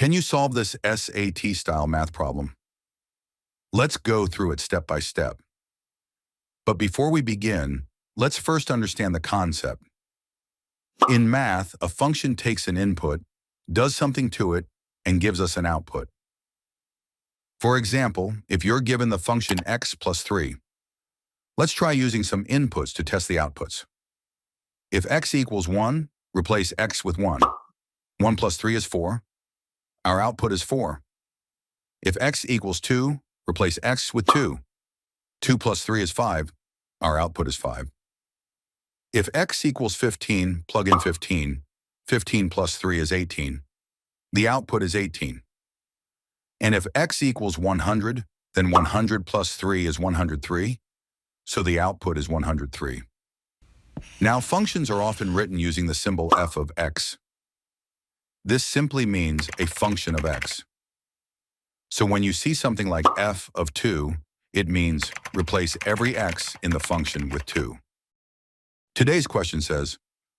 Can you solve this SAT-style math problem? Let's go through it step by step. But before we begin, let's first understand the concept. In math, a function takes an input, does something to it, and gives us an output. For example, if you're given the function x plus 3, let's try using some inputs to test the outputs. If x equals 1, replace x with 1. 1 plus 3 is 4. Our output is 4. If x equals 2, replace x with 2. 2 plus 3 is 5. Our output is 5. If x equals 15, plug in 15. 15 plus 3 is 18. The output is 18. And if x equals 100, then 100 plus 3 is 103. So the output is 103. Now, functions are often written using the symbol f of x. This simply means a function of x. So when you see something like f of 2, it means replace every x in the function with 2. Today's question says,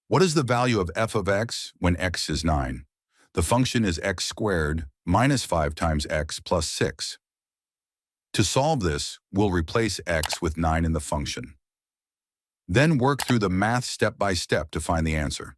what is the value of f of x when x is 9? The function is x squared minus 5 times x plus 6. To solve this, we'll replace x with 9 in the function. Then work through the math step by step to find the answer.